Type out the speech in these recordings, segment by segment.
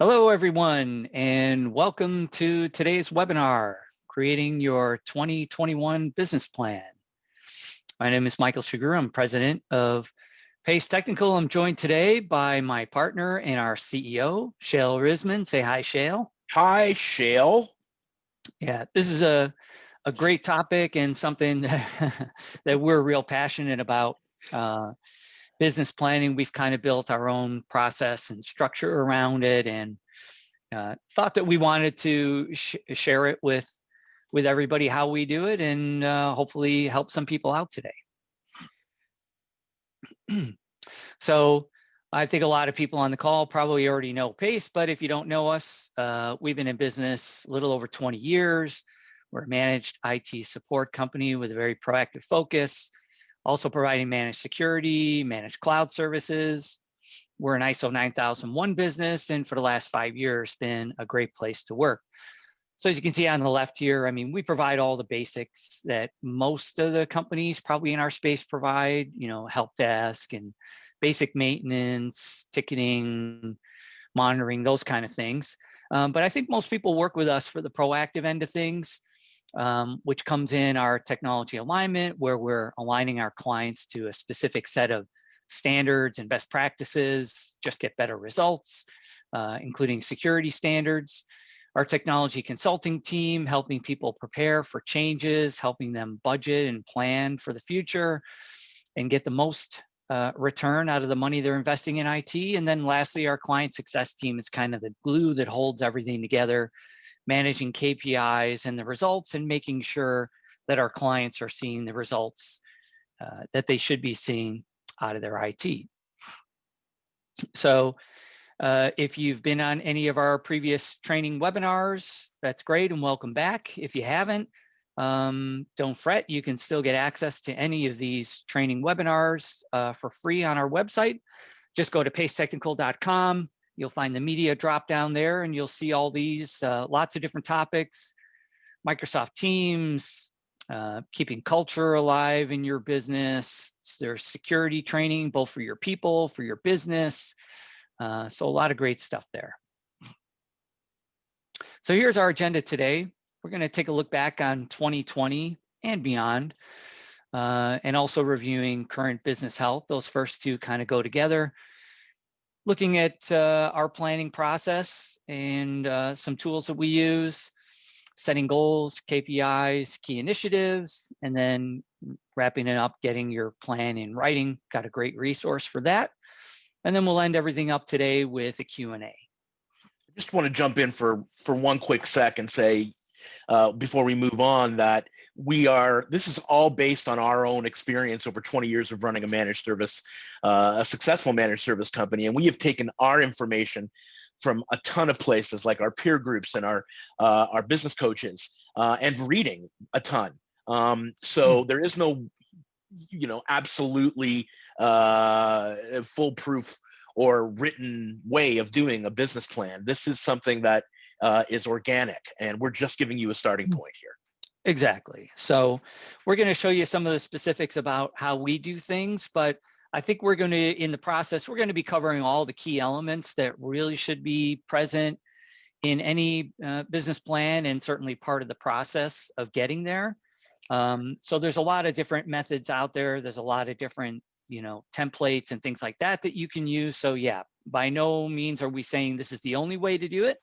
Hello, everyone, and welcome to today's webinar, Creating Your 2021 Business Plan. My name is Michael Sugrue. I'm president of Pace Technical. I'm joined today by my partner and our CEO, Shael Risman. Say hi, Shael. Hi, Shael. Yeah, this is a great topic and something that we're real passionate about. Business planning, we've kind of built our own process and structure around it, and thought that we wanted to share it with everybody how we do it, and hopefully help some people out today. So I think a lot of people on the call probably already know Pace, but if you don't know us, we've been in business a little over 20 years. We're a managed IT support company with a very proactive focus, also providing managed security, managed cloud services. We're an ISO 9001 business, and for the last 5 years, been a great place to work. So as you can see on the left here, I mean, we provide all the basics that most of the companies probably in our space provide, help desk and basic maintenance, ticketing, monitoring, those kind of things. But I think most people work with us for the proactive end of things, which comes in our technology alignment, where we're aligning our clients to a specific set of standards and best practices, just get better results, including security standards. Our technology consulting team, helping people prepare for changes, helping them budget and plan for the future and get the most return out of the money they're investing in IT. And then lastly, our client success team is kind of the glue that holds everything together, managing KPIs and the results and making sure that our clients are seeing the results that they should be seeing out of their IT. So if you've been on any of our previous training webinars, that's great and welcome back. If you haven't, don't fret, you can still get access to any of these training webinars for free on our website. Just go to pacetechnical.com. You'll find the media drop down there and you'll see all these, lots of different topics, Microsoft Teams, keeping culture alive in your business. There's security training, both for your people, for your business. So a lot of great stuff there. So here's our agenda today. We're going to take a look back on 2020 and beyond, and also reviewing current business health. Those first two kind of go together. Looking at our planning process and some tools that we use, setting goals, KPIs, key initiatives, and then wrapping it up, getting your plan in writing. Got a great resource for that. And then we'll end everything up today with a Q&A. I just want to jump in for one quick sec and say, before we move on, that this is all based on our own experience over 20 years of running a managed service, a successful managed service company. And we have taken our information from a ton of places, like our peer groups and our business coaches, and reading a ton. So there is no, absolutely foolproof or written way of doing a business plan. This is something that is organic, and we're just giving you a starting point here. Exactly. So we're going to show you some of the specifics about how we do things, but I think we're going to, in the process, we're going to be covering all the key elements that really should be present in any business plan, and certainly part of the process of getting there. So there's a lot of different methods out there. There's a lot of different, templates and things like that you can use. So yeah, by no means are we saying this is the only way to do it.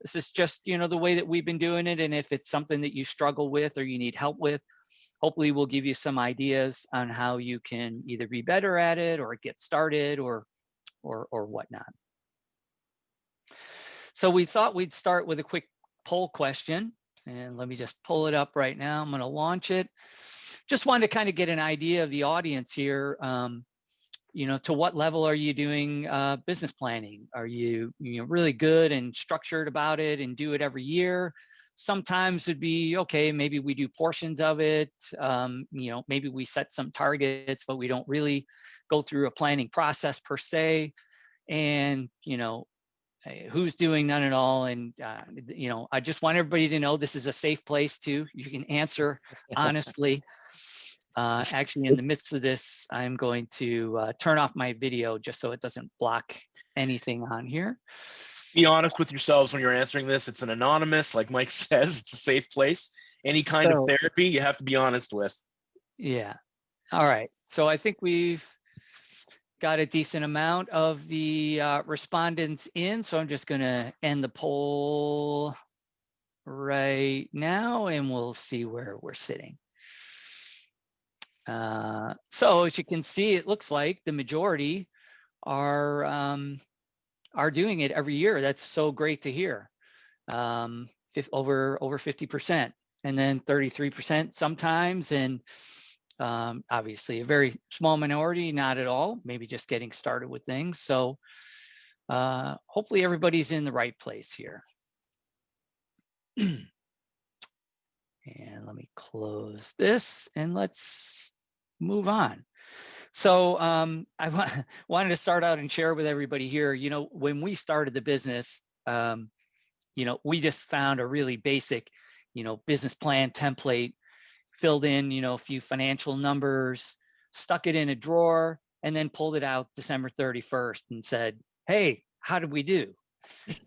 This is just, the way that we've been doing it. And if it's something that you struggle with or you need help with, hopefully we'll give you some ideas on how you can either be better at it or get started or whatnot. So we thought we'd start with a quick poll question, and let me just pull it up right now. I'm going to launch it. Just wanted to kind of get an idea of the audience here. To what level are you doing business planning? Are you, really good and structured about it and do it every year? Sometimes it'd be, okay, maybe we do portions of it. Maybe we set some targets, but we don't really go through a planning process per se. And, who's doing none at all? And, I just want everybody to know this is a safe place too. You can answer honestly. Actually, in the midst of this, I'm going to turn off my video just so it doesn't block anything on here. Be honest with yourselves when you're answering this. It's an anonymous, like Mike says, it's a safe place. Any kind of So, therapy you have to be honest with. yeah. All right. So I think we've got a decent amount of the respondents in. So I'm just going to end the poll right now and we'll see where we're sitting. So as you can see, it looks like the majority are doing it every year. That's so great to hear. Over 50%, and then 33% sometimes, and obviously a very small minority, not at all, maybe just getting started with things. So hopefully everybody's in the right place here. And let me close this and let's move on. So I wanted to start out and share with everybody here, when we started the business, we just found a really basic, business plan template, filled in, a few financial numbers, stuck it in a drawer, and then pulled it out December 31st and said, hey, how did we do?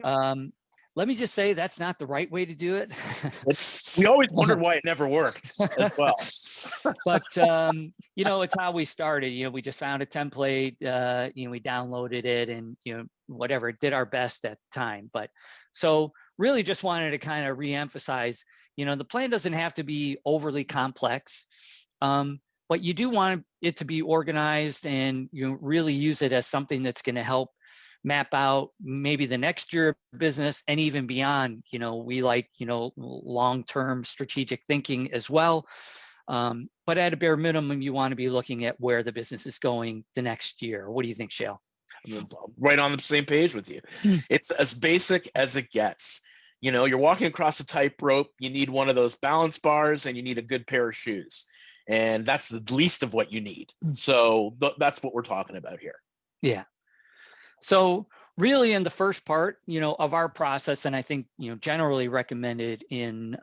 Let me just say that's not the right way to do it. We always wondered why it never worked as well. But it's how we started. We just found a template, we downloaded it, and whatever, did our best at the time. But so really just wanted to kind of reemphasize, the plan doesn't have to be overly complex, but you do want it to be organized, and really use it as something that's going to help map out maybe the next year of business and even beyond. We like, long-term strategic thinking as well. But at a bare minimum, you want to be looking at where the business is going the next year. What do you think, Shael? I'm right on the same page with you. It's as basic as it gets. You're walking across a tightrope, you need one of those balance bars and you need a good pair of shoes. And that's the least of what you need. So that's what we're talking about here. Yeah. So really in the first part, of our process, and I think, generally recommended in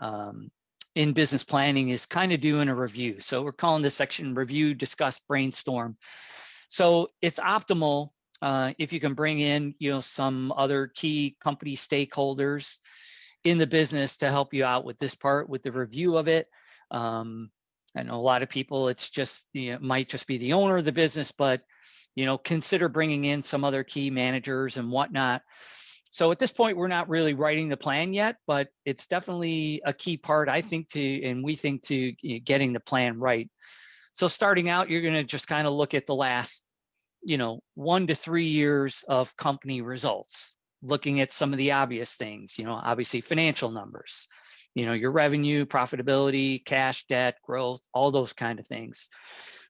business planning, is kind of doing a review. So we're calling this section review, discuss, brainstorm. So it's optimal if you can bring in, some other key company stakeholders in the business to help you out with this part, with the review of it. I know a lot of people, it's just, it might just be the owner of the business, but consider bringing in some other key managers and whatnot. So at this point, we're not really writing the plan yet, but it's definitely a key part, I think, we think to getting the plan right. So starting out, you're going to just kind of look at the last, 1 to 3 years of company results, looking at some of the obvious things, obviously financial numbers, your revenue, profitability, cash, debt, growth, all those kind of things.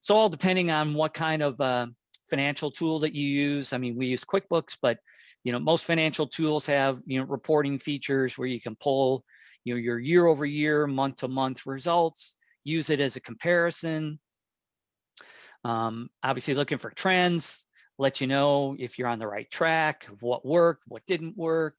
So all depending on what kind of financial tool that you use. I mean, we use QuickBooks, but most financial tools have reporting features where you can pull your year over year, month to month results, use it as a comparison. Obviously looking for trends, let you know if you're on the right track, of what worked, what didn't work.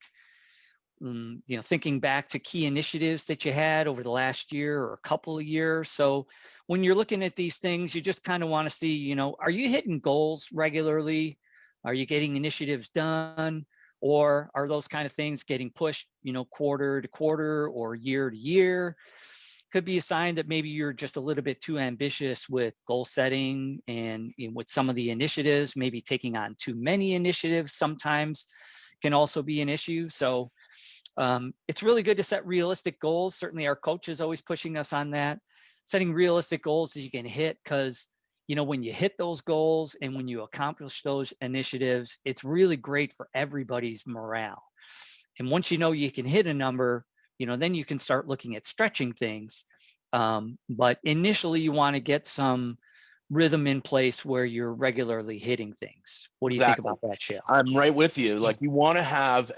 Thinking back to key initiatives that you had over the last year or a couple of years. So when you're looking at these things, you just kind of want to see, are you hitting goals regularly? Are you getting initiatives done? Or are those kind of things getting pushed, quarter to quarter or year to year? Could be a sign that maybe you're just a little bit too ambitious with goal setting, and with some of the initiatives, maybe taking on too many initiatives sometimes can also be an issue. So it's really good to set realistic goals. Certainly our coach is always pushing us on that, setting realistic goals that you can hit, because when you hit those goals and when you accomplish those initiatives, it's really great for everybody's morale. And once you can hit a number, then you can start looking at stretching things. But initially you want to get some rhythm in place where you're regularly hitting things. What do you think about that, Shael? I'm right with you. Like, you want to have,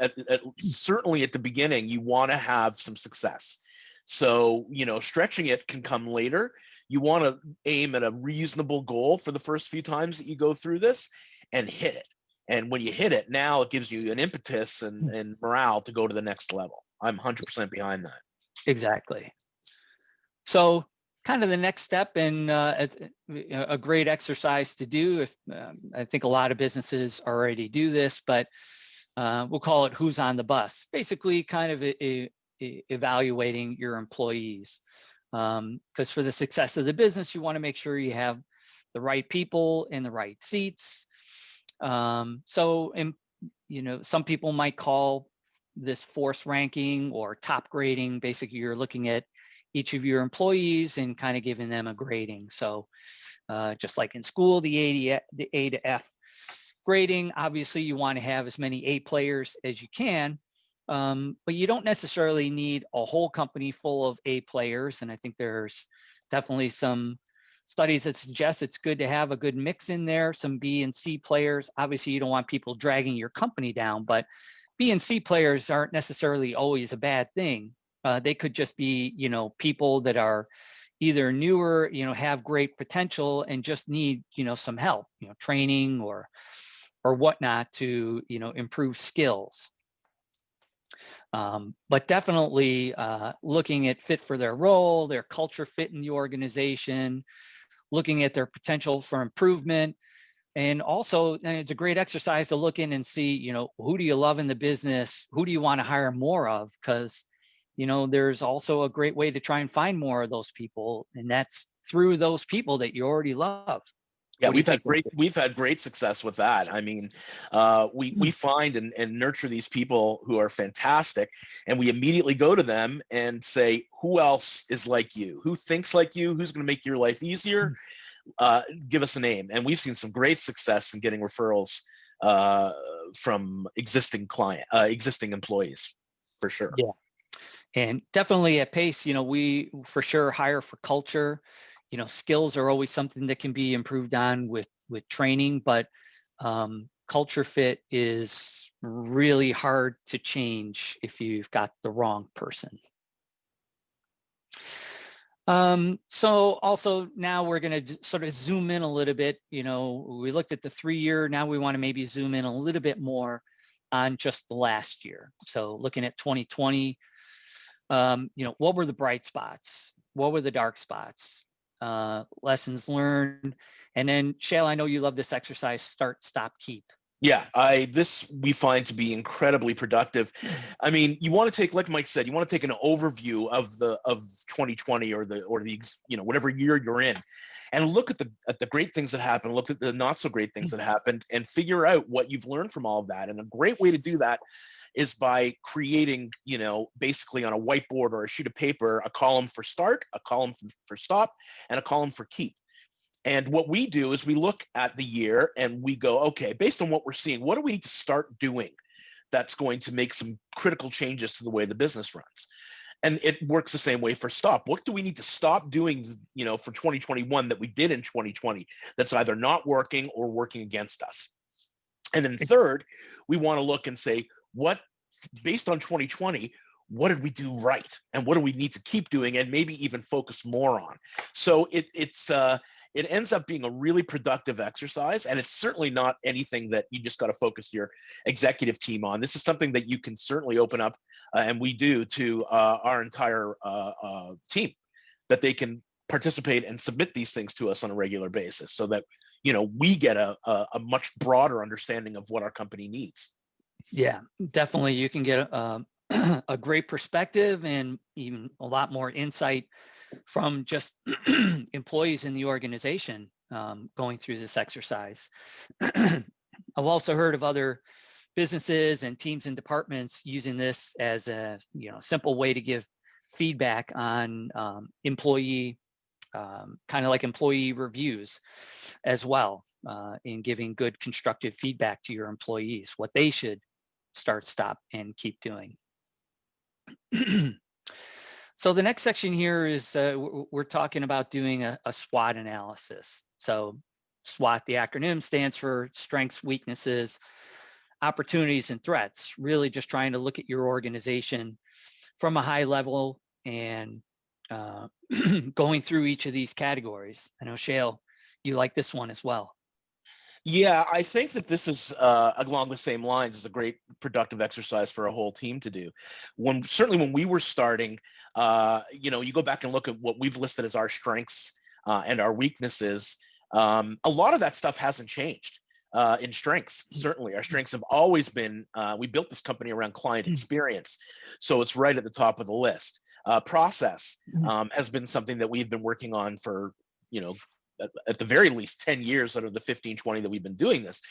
certainly at the beginning, you want to have some success. So, stretching it can come later. You want to aim at a reasonable goal for the first few times that you go through this and hit it. And when you hit it, now it gives you an impetus and morale to go to the next level. I'm 100% behind that. Exactly. So kind of the next step, and a great exercise to do, if I think a lot of businesses already do this, but we'll call it who's on the bus, basically kind of evaluating your employees. Because for the success of the business, you want to make sure you have the right people in the right seats. So, some people might call this force ranking or top grading. Basically, you're looking at each of your employees and kind of giving them a grading. So just like in school, the A to F grading, obviously you want to have as many A players as you can, but you don't necessarily need a whole company full of A players. And I think there's definitely some studies that suggest it's good to have a good mix in there, some B and C players. Obviously, you don't want people dragging your company down, but B and C players aren't necessarily always a bad thing. They could just be, people that are either newer, have great potential and just need, some help, training or whatnot to, improve skills. But definitely looking at fit for their role, their culture fit in the organization, looking at their potential for improvement. And also, it's a great exercise to look in and see, who do you love in the business? Who do you want to hire more of? Because, there's also a great way to try and find more of those people. And that's through those people that you already love. Yeah, we've had great success with that. I mean, we find and nurture these people who are fantastic, and we immediately go to them and say, who else is like you? Who thinks like you? Who's going to make your life easier? Give us a name. And we've seen some great success in getting referrals from existing employees, for sure. Yeah, and definitely at Pace, we for sure hire for culture. Skills are always something that can be improved on with training, but culture fit is really hard to change if you've got the wrong person. So also now we're going to sort of zoom in a little bit. We looked at the 3-year. Now we want to maybe zoom in a little bit more on just the last year. So looking at 2020, what were the bright spots? What were the dark spots? Lessons learned. And then Shael, I know you love this exercise, start, stop, keep. Yeah, this we find to be incredibly productive. I mean, you want to take, like Mike said, you want to take an overview of 2020 or the whatever year you're in, and look at the great things that happened, look at the not so great things that happened, and figure out what you've learned from all of that. And a great way to do that is by creating, basically on a whiteboard or a sheet of paper, a column for start, a column for stop, and a column for keep. And what we do is we look at the year and we go, okay, based on what we're seeing, what do we need to start doing that's going to make some critical changes to the way the business runs? And it works the same way for stop. What do we need to stop doing, for 2021 that we did in 2020 that's either not working or working against us? And then third, we want to look and say, based on 2020, what did we do right? And what do we need to keep doing and maybe even focus more on? So it ends up being a really productive exercise, and it's certainly not anything that you just got to focus your executive team on. This is something that you can certainly open up, and we do, to our entire team, that they can participate and submit these things to us on a regular basis, so that we get a much broader understanding of what our company needs. Yeah, definitely. You can get a great perspective and even a lot more insight from just employees in the organization going through this exercise. I've also heard of other businesses and teams and departments using this as a simple way to give feedback on employee, kind of like employee reviews as well, in giving good constructive feedback to your employees, what they should start, stop, and keep doing. So the next section here is we're talking about doing a SWOT analysis. So SWOT, the acronym, stands for strengths, weaknesses, opportunities, and threats. Really just trying to look at your organization from a high level and going through each of these categories. I know, Shael, you like this one as well. Yeah, I think that this is along the same lines. Is a great productive exercise for a whole team to do. Certainly when we were starting, you go back and look at what we've listed as our strengths and our weaknesses. A lot of that stuff hasn't changed. in strengths. Certainly, our strengths have always been, we built this company around client experience, so it's right at the top of the list. Process has been something that we've been working on for, you know, at the very least 10 years out of the 15, 20 that we've been doing this.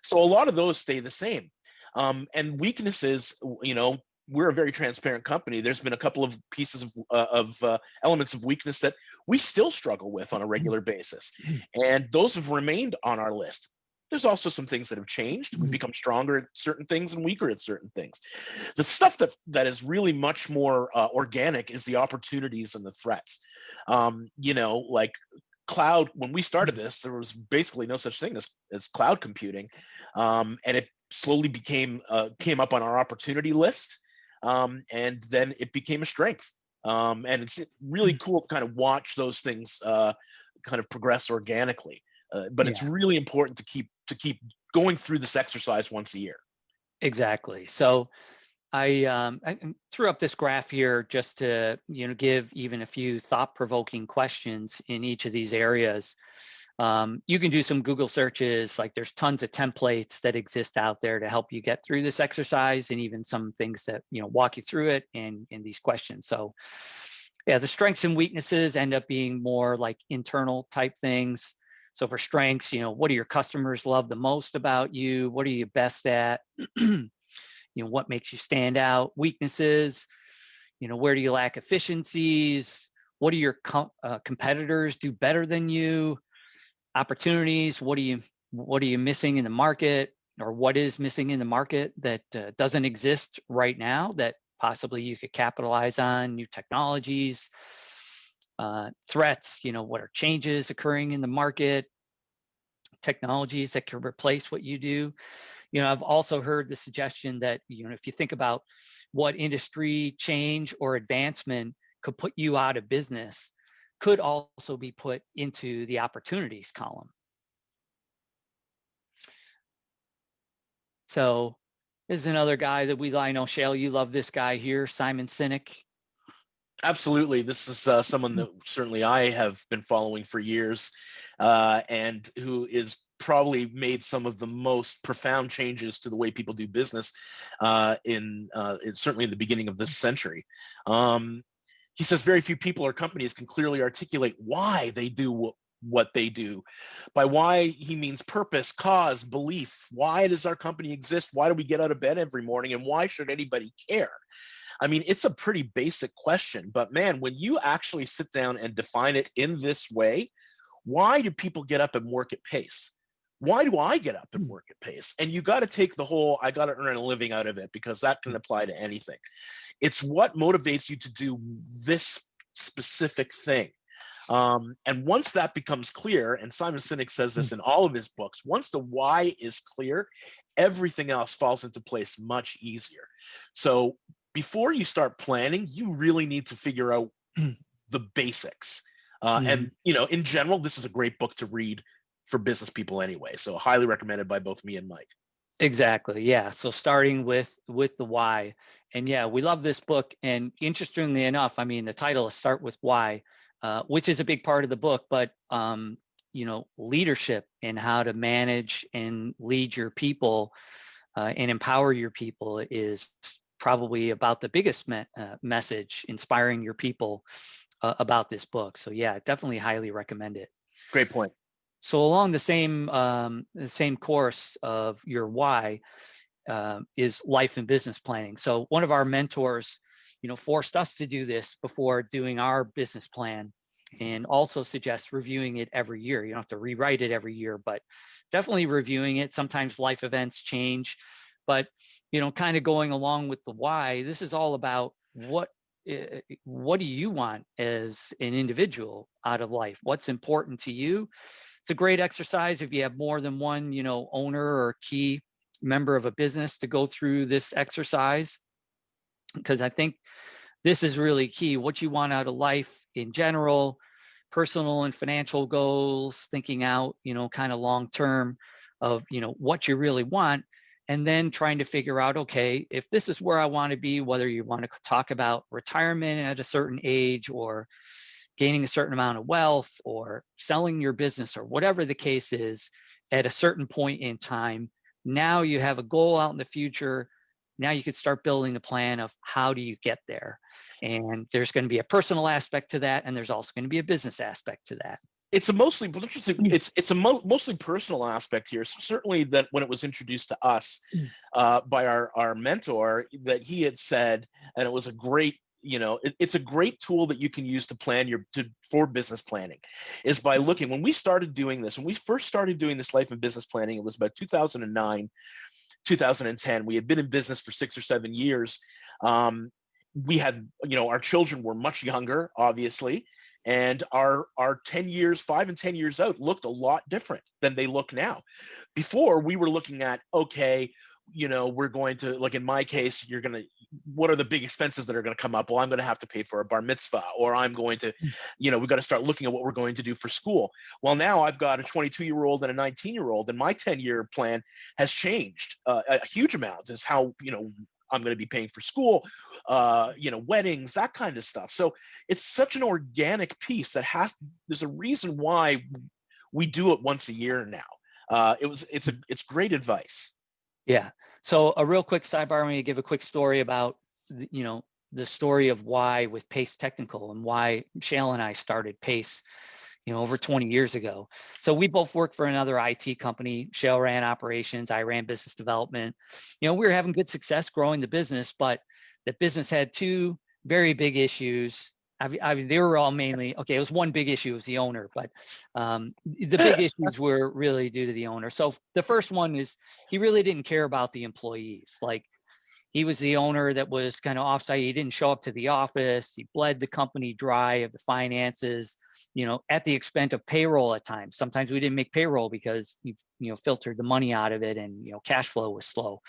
So a lot of those stay the same. And weaknesses, you know, we're a very transparent company. There's been a couple of pieces of elements of weakness that we still struggle with on a regular basis. And those have remained on our list. There's also some things that have changed. We've become stronger at certain things and weaker at certain things. The stuff that is really much more organic is the opportunities and the threats. You know, like cloud, when we started this, there was basically no such thing as cloud computing. And it slowly came up on our opportunity list. And then it became a strength. And it's really cool to kind of watch those things kind of progress organically. But it's really important to keep going through this exercise once a year. Exactly. So I threw up this graph here just to, you know, give even a few thought-provoking questions in each of these areas. You can do some Google searches, like there's tons of templates that exist out there to help you get through this exercise, and even some things that, you know, walk you through it in these questions. So yeah, the strengths and weaknesses end up being more like internal type things. So for strengths, you know, what do your customers love the most about you? What are you best at? You know, what makes you stand out? Weaknesses, you know, where do you lack efficiencies? What do your competitors do better than you? Opportunities, what are you missing in the market, or what is missing in the market that doesn't exist right now that possibly you could capitalize on? New technologies, threats, you know, what are changes occurring in the market, technologies that can replace what you do. You know, I've also heard the suggestion that, you know, if you think about what industry change or advancement could put you out of business, could also be put into the opportunities column. So this is another guy that I know, Shael, you love this guy here, Simon Sinek. Absolutely. This is someone that certainly I have been following for years, and who is probably made some of the most profound changes to the way people do business certainly in the beginning of this century. He says very few people or companies can clearly articulate why they do what they do. By why, he means purpose, cause, belief. Why does our company exist? Why do we get out of bed every morning? And why should anybody care? I mean, it's a pretty basic question, but man, when you actually sit down and define it in this way, why do people get up and work at pace? Why do I get up and work at pace? And you got to take the whole, I got to earn a living out of it, because that can apply to anything. It's what motivates you to do this specific thing. And once that becomes clear, and Simon Sinek says this in all of his books, once the why is clear, everything else falls into place much easier. So before you start planning, you really need to figure out the basics. And, you know, in general, this is a great book to read for business people anyway. So highly recommended by both me and Mike. Exactly. Yeah. So starting with the why. And yeah, we love this book. And interestingly enough, I mean, the title is Start with Why, which is a big part of the book, but you know, leadership and how to manage and lead your people and empower your people is probably about the biggest message, inspiring your people about this book. So yeah, definitely highly recommend it. Great point. So along the same course of your why is life and business planning. So one of our mentors, you know, forced us to do this before doing our business plan, and also suggests reviewing it every year. You don't have to rewrite it every year, but definitely reviewing it. Sometimes life events change, but, you know, kind of going along with the why, this is all about what do you want as an individual out of life? What's important to you? It's a great exercise if you have more than one, you know, owner or key member of a business, to go through this exercise, because I think this is really key. What you want out of life in general, personal and financial goals, thinking out, you know, kind of long term of, you know, what you really want, and then trying to figure out, okay, if this is where I want to be, whether you want to talk about retirement at a certain age, or gaining a certain amount of wealth, or selling your business, or whatever the case is, at a certain point in time. Now you have a goal out in the future. Now you could start building a plan of how do you get there. And there's going to be a personal aspect to that, and there's also going to be a business aspect to that. It's a mostly, but interesting. It's a mostly personal aspect here. Certainly, that when it was introduced to us by our mentor, that he had said, and it was a great, it's a great tool that you can use to plan for business planning, is by looking. When we started doing this, when we first started doing this life and business planning, it was about 2009, 2010. We had been in business for 6 or 7 years. We had, our children were much younger, obviously. And our 10 years, 5 and 10 years out looked a lot different than they look now. Before, we were looking at, okay, we're going to, like in my case, what are the big expenses that are going to come up? Well, I'm going to have to pay for a bar mitzvah, or I'm going to, we've got to start looking at what we're going to do for school. Well, now I've got a 22-year-old and a 19-year-old, and my 10-year plan has changed a huge amount, is how, I'm going to be paying for school, weddings, that kind of stuff. So it's such an organic piece that there's a reason why we do it once a year now. It's great advice. Yeah. So a real quick sidebar, I'm going to give a quick story about, the story of why with Pace Technical and why Shael and I started Pace, over 20 years ago. So we both worked for another IT company. Shael ran operations, I ran business development. We were having good success growing the business, but the business had two very big issues. I mean, they were all mainly, okay, it was one big issue, it was the owner, but the big issues were really due to the owner. So the first one is he really didn't care about the employees. Like, he was the owner that was kind of offsite. He didn't show up to the office. He bled the company dry of the finances, at the expense of payroll at times. Sometimes we didn't make payroll because he, filtered the money out of it, and, cash flow was slow.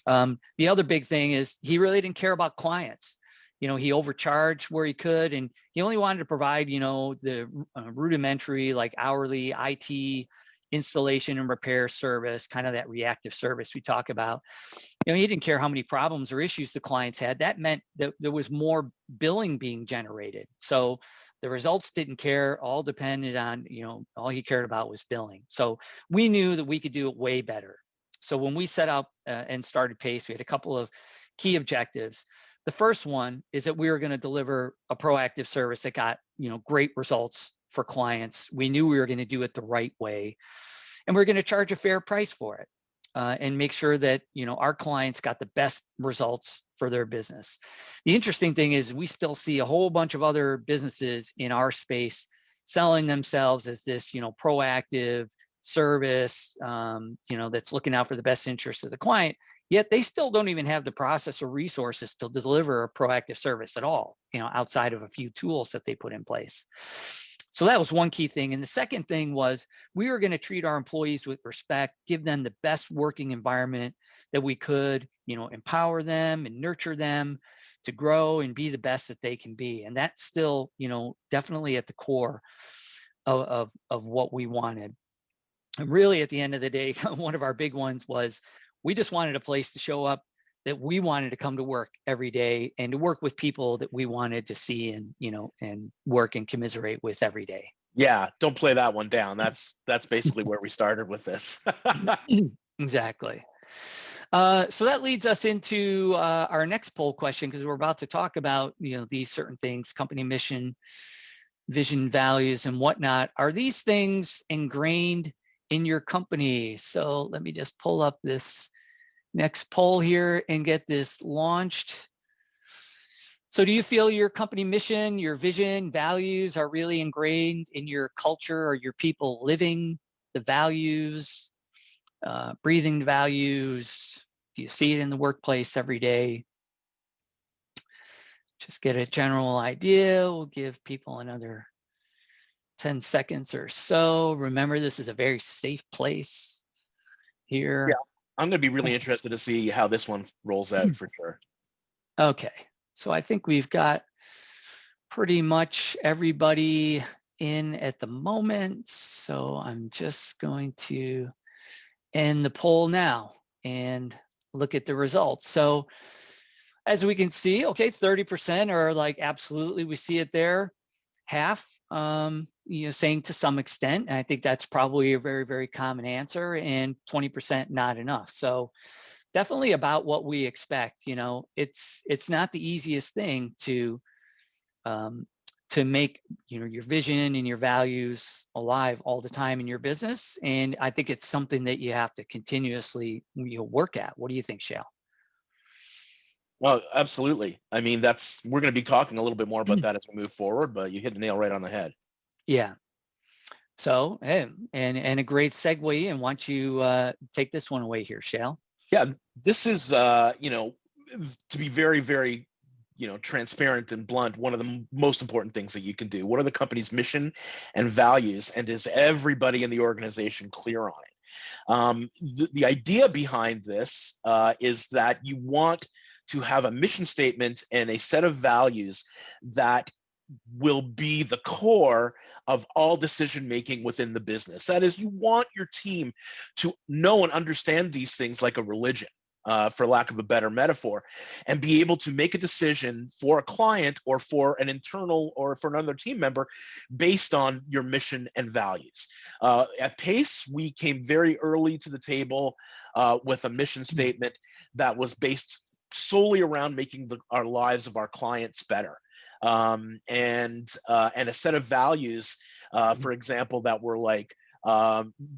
The other big thing is he really didn't care about clients. He overcharged where he could, and he only wanted to provide, the rudimentary, like hourly IT installation and repair service, kind of that reactive service we talk about. He didn't care how many problems or issues the clients had. That meant that there was more billing being generated. So the results didn't care, all depended on, all he cared about was billing. So we knew that we could do it way better. So when we set up and started Pace, we had a couple of key objectives. The first one is that we were going to deliver a proactive service that got, great results for clients. We knew we were going to do it the right way, and we're going to charge a fair price for it, and make sure that, our clients got the best results for their business. The interesting thing is we still see a whole bunch of other businesses in our space selling themselves as this, proactive service, that's looking out for the best interest of the client. Yet they still don't even have the process or resources to deliver a proactive service at all, outside of a few tools that they put in place. So that was one key thing. And the second thing was we were going to treat our employees with respect, give them the best working environment that we could, empower them and nurture them to grow and be the best that they can be. And that's still, definitely at the core of what we wanted. And really, at the end of the day, one of our big ones was we just wanted a place to show up, that we wanted to come to work every day and to work with people that we wanted to see and, and work and commiserate with every day. Yeah, don't play that one down. That's basically where we started with this. Exactly. So that leads us into our next poll question, because we're about to talk about, these certain things, company mission, vision, values, and whatnot. Are these things ingrained in your company? So let me just pull up this next poll here and get this launched. So do you feel your company mission, your vision, values are really ingrained in your culture? Are your people living the values, breathing the values? Do you see it in the workplace every day? Just get a general idea. We'll give people another 10 seconds or so. Remember, this is a very safe place here. Yeah, I'm going to be really interested to see how this one rolls out for sure. Okay, so I think we've got pretty much everybody in at the moment. So I'm just going to end the poll now and look at the results. So as we can see, okay, 30% are like, absolutely, we see it there. Half saying to some extent, and I think that's probably a very, very common answer, and 20% not enough. So definitely about what we expect. It's not the easiest thing um, to make your vision and your values alive all the time in your business. And I think it's something that you have to continuously work at. What do you think, Shael? Well, absolutely. I mean, we're going to be talking a little bit more about that as we move forward, but you hit the nail right on the head. Yeah. So, hey, and a great segue. And why don't you take this one away here, Shael? Yeah, this is, to be very, very, transparent and blunt, one of the most important things that you can do. What are the company's mission and values, and is everybody in the organization clear on it? The idea behind this is that you want to have a mission statement and a set of values that will be the core of all decision making within the business. That is, you want your team to know and understand these things like a religion, for lack of a better metaphor, and be able to make a decision for a client or for an internal or for another team member based on your mission and values. At Pace, we came very early to the table with a mission statement that was based solely around making our lives of our clients better. And a set of values, for example, that were like,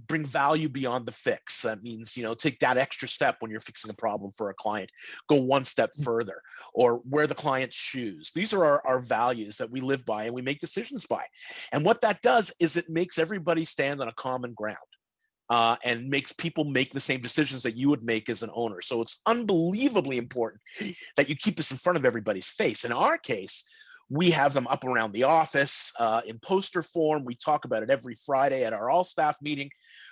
bring value beyond the fix. That means, take that extra step when you're fixing a problem for a client, go one step further, or wear the client's shoes. These are our values that we live by and we make decisions by. And what that does is it makes everybody stand on a common ground. And makes people make the same decisions that you would make as an owner. So it's unbelievably important that you keep this in front of everybody's face. In our case, we have them up around the office in poster form. We talk about it every Friday at our all staff meeting.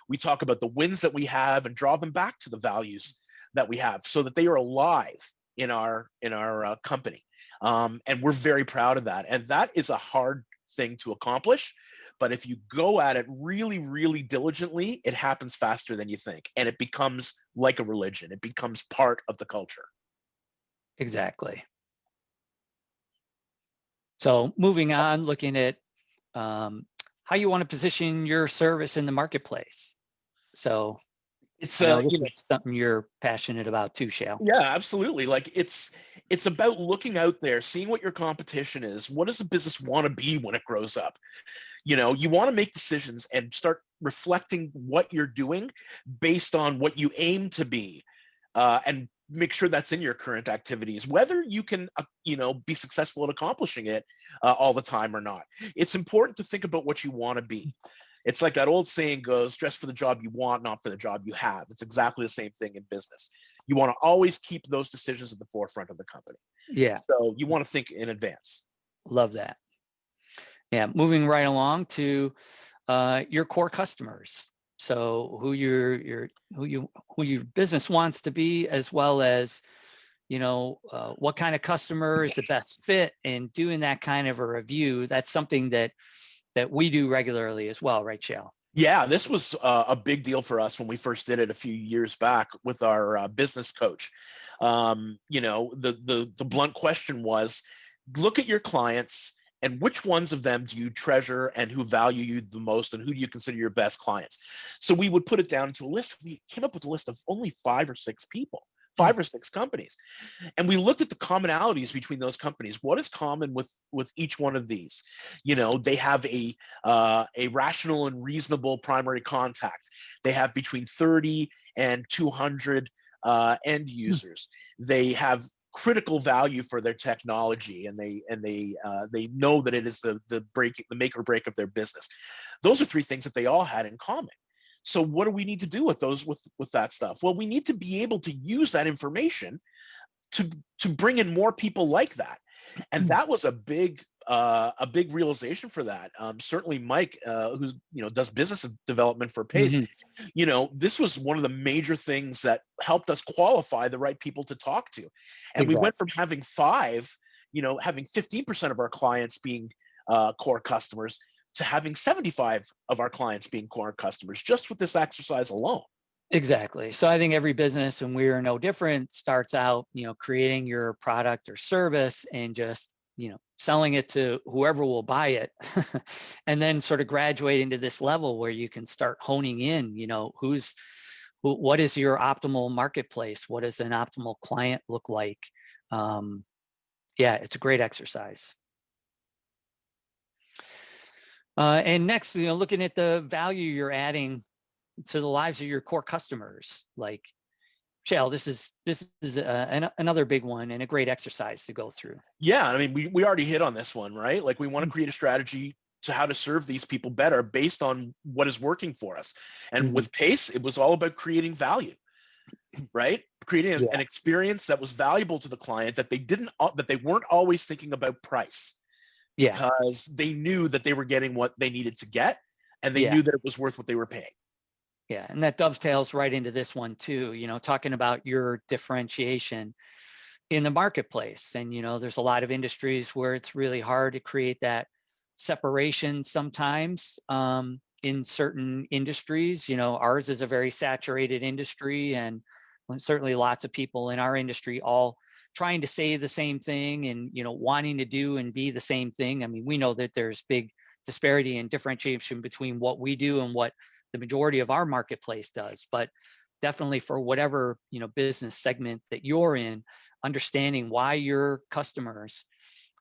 We talk about the wins that we have and draw them back to the values that we have so that they are alive in our company. And we're very proud of that. And that is a hard thing to accomplish. But if you go at it really, really diligently, it happens faster than you think. And it becomes like a religion. It becomes part of the culture. Exactly. So moving on, looking at how you want to position your service in the marketplace. So it's this is something you're passionate about too, Shael. Yeah, absolutely. Like it's about looking out there, seeing what your competition is. What does a business want to be when it grows up? You want to make decisions and start reflecting what you're doing based on what you aim to be, and make sure that's in your current activities, whether you can, be successful at accomplishing it all the time or not. It's important to think about what you want to be. It's like that old saying goes, dress for the job you want, not for the job you have. It's exactly the same thing in business. You want to always keep those decisions at the forefront of the company. Yeah. So you want to think in advance. Love that. Yeah. Moving right along to your core customers. So who your business wants to be, as well as what kind of customer is the best fit, and doing that kind of a review. That's something that we do regularly as well, right, Shael? Yeah, this was a big deal for us when we first did it a few years back with our business coach. The blunt question was, look at your clients and which ones of them do you treasure and who value you the most, and who do you consider your best clients? So we would put it down to a list. We came up with a list of only 5 or 6 people. 5 or 6 companies. And we looked at the commonalities between those companies. What is common with each one of these? They have a rational and reasonable primary contact. They have between 30 and 200 end users. They have critical value for their technology, and they know that it is the make or break of their business. Those are 3 things that they all had in common. So what do we need to do with those, with that stuff? Well, we need to be able to use that information to bring in more people like that. And that was a big realization for that. Certainly Mike, who's, does business development for Pace, this was one of the major things that helped us qualify the right people to talk to. And we went from having 5, having 15% of our clients being core customers, to having 75 of our clients being core customers, just with this exercise alone. Exactly. So I think every business, and we are no different, starts out, creating your product or service and just selling it to whoever will buy it, and then sort of graduate into this level where you can start honing in, what is your optimal marketplace? What does an optimal client look like? Yeah, it's a great exercise. And next, looking at the value you're adding to the lives of your core customers, like Shael, this is another big one and a great exercise to go through. Yeah, I mean, we already hit on this one, right? Like we want to create a strategy to how to serve these people better based on what is working for us. And with Pace, it was all about creating value, right? Creating an experience that was valuable to the client, that they weren't always thinking about price, because they knew that they were getting what they needed to get, and they knew that it was worth what they were paying. Yeah, and that dovetails right into this one too, talking about your differentiation in the marketplace. And, there's a lot of industries where it's really hard to create that separation sometimes. In certain industries, ours is a very saturated industry, and certainly lots of people in our industry all trying to say the same thing and, wanting to do and be the same thing. I mean, we know that there's big disparity and differentiation between what we do and what the majority of our marketplace does, but definitely for whatever business segment that you're in, understanding why your customers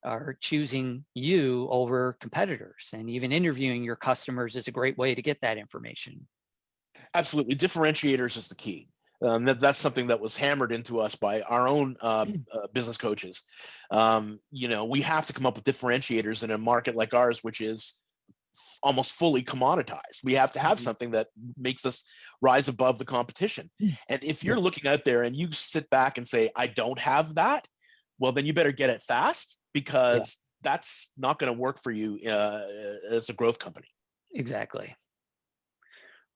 are choosing you over competitors, and even interviewing your customers is a great way to get that information. Absolutely, differentiators is the key. That's something that was hammered into us by our own business coaches. We have to come up with differentiators in a market like ours, which is almost fully commoditized. We have to have something that makes us rise above the competition. And if you're looking out there and you sit back and say, I don't have that, well, then you better get it fast, because that's not going to work for you as a growth company. Exactly.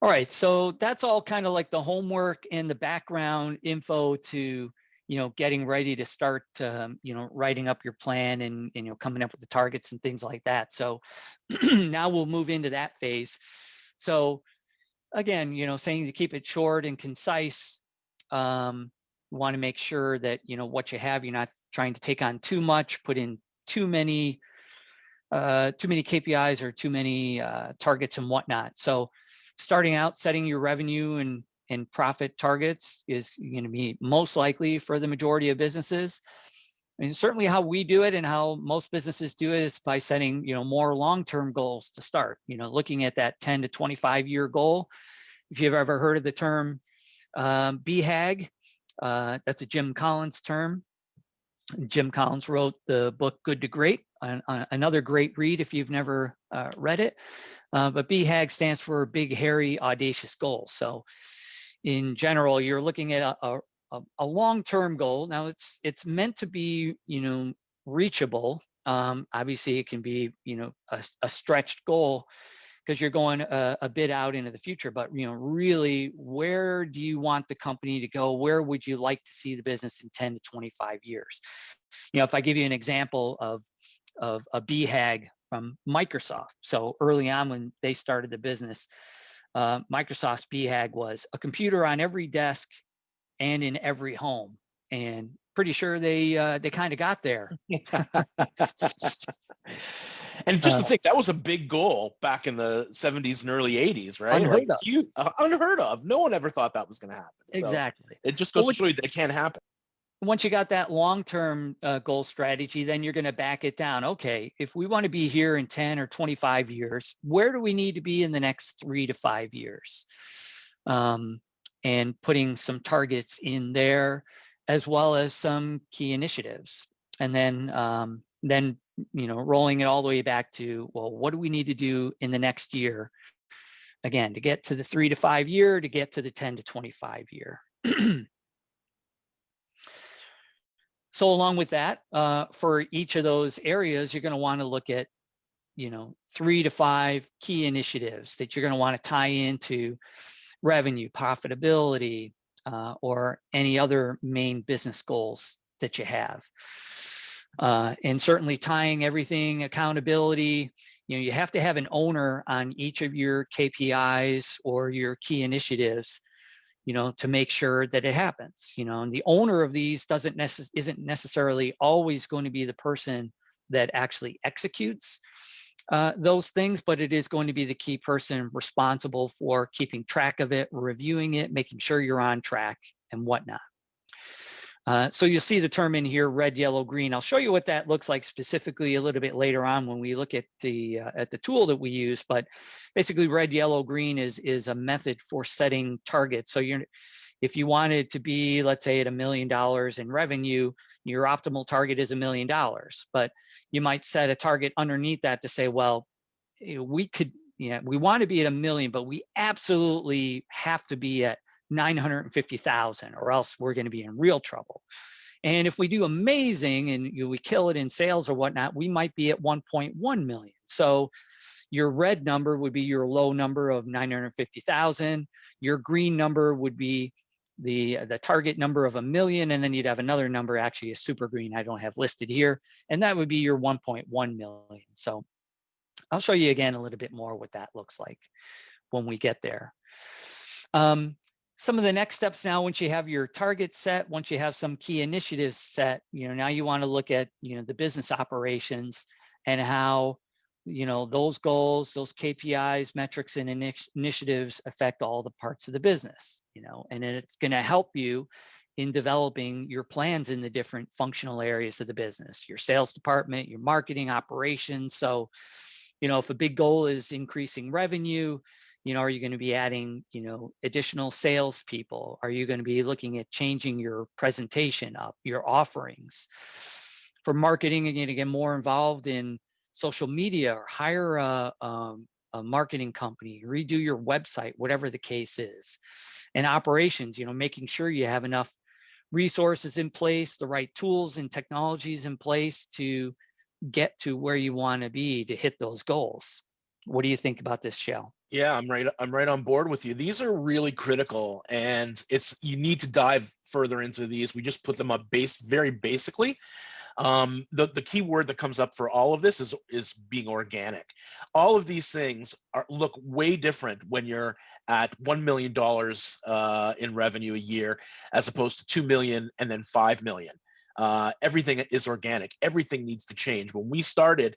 All right, so that's all kind of like the homework and the background info to getting ready to start writing up your plan and coming up with the targets and things like that. So now we'll move into that phase. So again, saying to keep it short and concise. You want to make sure that what you have, you're not trying to take on too much, put in too many KPIs or too many targets and whatnot. So starting out, setting your revenue and profit targets is going to be most likely for the majority of businesses. And certainly how we do it and how most businesses do it is by setting, more long-term goals to start, looking at that 10 to 25 year goal. If you've ever heard of the term BHAG, that's a Jim Collins term. Jim Collins wrote the book Good to Great, another great read if you've never read it. But BHAG stands for Big, Hairy, Audacious Goal. So in general, you're looking at a long-term goal. Now it's meant to be, reachable. Obviously it can be, a stretched goal because you're going a bit out into the future, but really, where do you want the company to go? Where would you like to see the business in 10 to 25 years? If I give you an example of a BHAG from Microsoft. So early on when they started the business, Microsoft's BHAG was a computer on every desk and in every home. And pretty sure they kind of got there. And just to think, that was a big goal back in the 70s and early 80s, right? Unheard of. No one ever thought that was going to happen. Exactly. So it just goes to show you that it can happen. Once you got that long-term goal strategy, then you're going to back it down. Okay, if we want to be here in 10 or 25 years, where do we need to be in the next 3 to 5 years? And putting some targets in there, as well as some key initiatives. And then rolling it all the way back to, well, what do we need to do in the next year? Again, to get to the 3 to 5 year, to get to the 10 to 25 year. So along with that, for each of those areas, you're going to want to look at, 3 to 5 key initiatives that you're going to want to tie into revenue, profitability, or any other main business goals that you have. And certainly tying everything, accountability, you have to have an owner on each of your KPIs or your key initiatives, to make sure that it happens, and the owner of these isn't necessarily always going to be the person that actually executes those things, but it is going to be the key person responsible for keeping track of it, reviewing it, making sure you're on track and whatnot. So you'll see the term in here, red, yellow, green. I'll show you what that looks like specifically a little bit later on when we look at the tool that we use. But basically, red, yellow, green is a method for setting targets. So if you wanted to be, let's say, at $1 million in revenue, your optimal target is $1 million. But you might set a target underneath that to say, well, we want to be at $1 million, but we absolutely have to be at 950,000, or else we're going to be in real trouble. And if we do amazing and we kill it in sales or whatnot, we might be at 1.1 million. So your red number would be your low number of 950,000. Your green number would be the target number of $1 million, and then you'd have another number, actually a super green I don't have listed here, and that would be your 1.1 million. So I'll show you again a little bit more what that looks like when we get there. Some of the next steps now, once you have your target set, once you have some key initiatives set, now you want to look at, the business operations and how, those goals, those KPIs, metrics, and initiatives affect all the parts of the business, and it's going to help you in developing your plans in the different functional areas of the business, your sales department, your marketing operations. So, if a big goal is increasing revenue, are you going to be adding, additional salespeople? Are you going to be looking at changing your presentation up, your offerings? For marketing, you're going to get more involved in social media or hire a marketing company, redo your website, whatever the case is. And operations, making sure you have enough resources in place, the right tools and technologies in place to get to where you want to be to hit those goals. What do you think about this, Shael? Yeah, I'm right on board with you. These are really critical, and you need to dive further into these. We just put them up very basically. The key word that comes up for all of this is being organic. All of these things look way different when you're at $1 million in revenue a year, as opposed to 2 million and then 5 million. Everything is organic. Everything needs to change. When we started,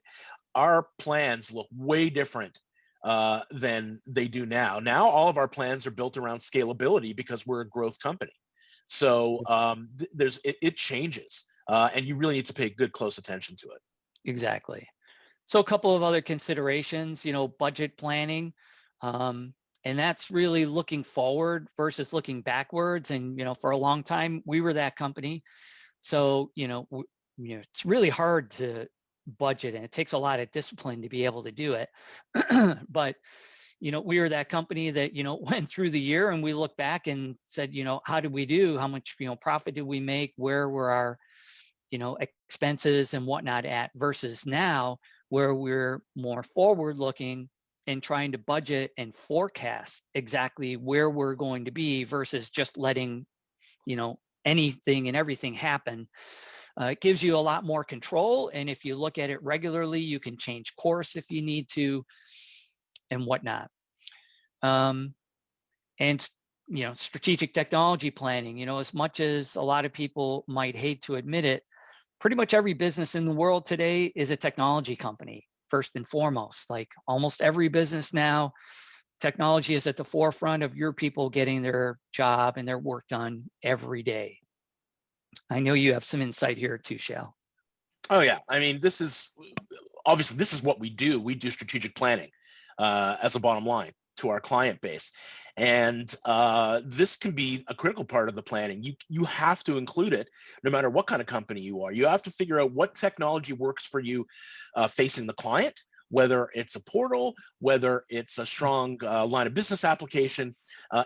our plans look way different than they do now. Now, all of our plans are built around scalability because we're a growth company. So it changes, and you really need to pay good, close attention to it. Exactly. So a couple of other considerations, budget planning, and that's really looking forward versus looking backwards. And, for a long time, we were that company. So, it's really hard to budget, and it takes a lot of discipline to be able to do it. But, we were that company that, went through the year and we look back and said, how did we do? How much, profit did we make? Where were our, expenses and whatnot at, versus now where we're more forward looking and trying to budget and forecast exactly where we're going to be versus just letting, anything and everything happen. It gives you a lot more control. And if you look at it regularly, you can change course if you need to and whatnot. And, strategic technology planning, as much as a lot of people might hate to admit it, pretty much every business in the world today is a technology company, first and foremost. Like almost every business now, technology is at the forefront of your people getting their job and their work done every day. I know you have some insight here too, Shael. Oh yeah, I mean, this is what we do. We do strategic planning as a bottom line to our client base, and this can be a critical part of the planning. You have to include it, no matter what kind of company you are. You have to figure out what technology works for you facing the client, whether it's a portal, whether it's a strong line of business application.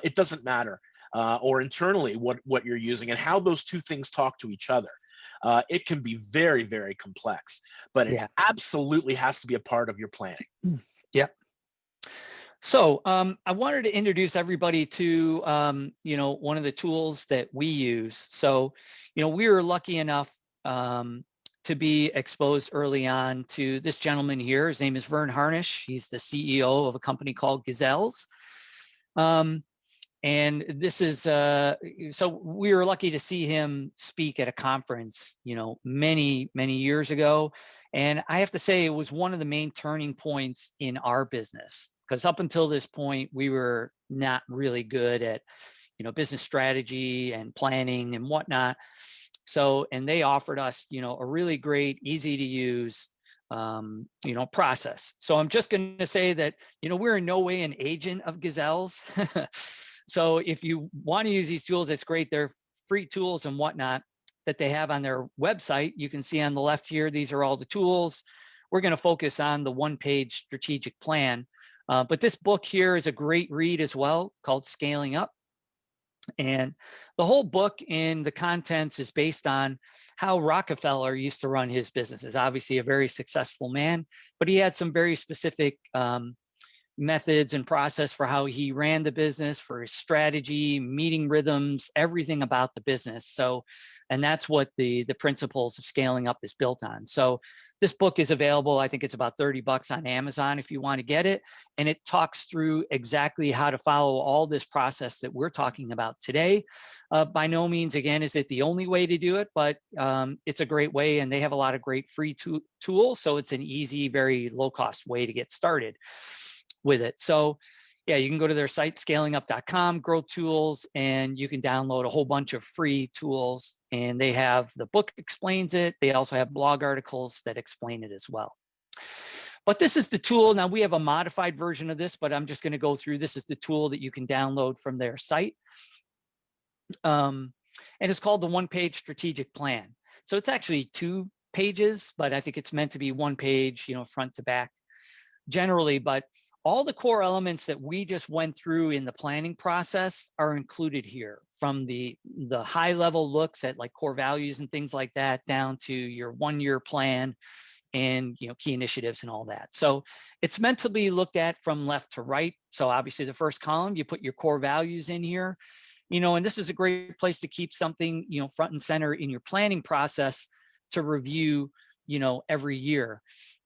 It doesn't matter. Or internally what you're using and how those two things talk to each other. It can be very, very complex, but it absolutely has to be a part of your planning. Yeah. So I wanted to introduce everybody to, one of the tools that we use. So, we were lucky enough to be exposed early on to this gentleman here. His name is Vern Harnish. He's the CEO of a company called Gazelles. And this is, so we were lucky to see him speak at a conference, many, many years ago. And I have to say, it was one of the main turning points in our business, because up until this point, we were not really good at, business strategy and planning and whatnot. So, and they offered us, a really great, easy to use, process. So I'm just going to say that, we're in no way an agent of Gazelle's. So if you want to use these tools, it's great. They're free tools and whatnot that they have on their website. You can see on the left here, these are all the tools. We're going to focus on the one-page strategic plan. But this book here is a great read as well, called Scaling Up. And the whole book and the contents is based on how Rockefeller used to run his businesses. Obviously a very successful man, but he had some very specific methods and process for how he ran the business, for his strategy, meeting rhythms, everything about the business. So, and that's what the principles of scaling up is built on. So this book is available. I think it's about $30 on Amazon if you want to get it. And it talks through exactly how to follow all this process that we're talking about today. By no means, again, is it the only way to do it, but it's a great way, and they have a lot of great free tools. So it's an easy, very low cost way to get started with it. So yeah, you can go to their site, scalingup.com, growth tools, and you can download a whole bunch of free tools. And they have, the book explains it. They also have blog articles that explain it as well. But this is the tool. Now we have a modified version of this, but I'm just going to go through. This is the tool that you can download from their site. And it's called the one-page strategic plan. So it's actually 2 pages, but I think it's meant to be 1 page, front to back generally. But all the core elements that we just went through in the planning process are included here, from the high level looks at like core values and things like that, down to your 1-year plan and key initiatives and all that. So it's meant to be looked at from left to right. So obviously the first column, you put your core values in here, and this is a great place to keep something, front and center in your planning process to review, every year.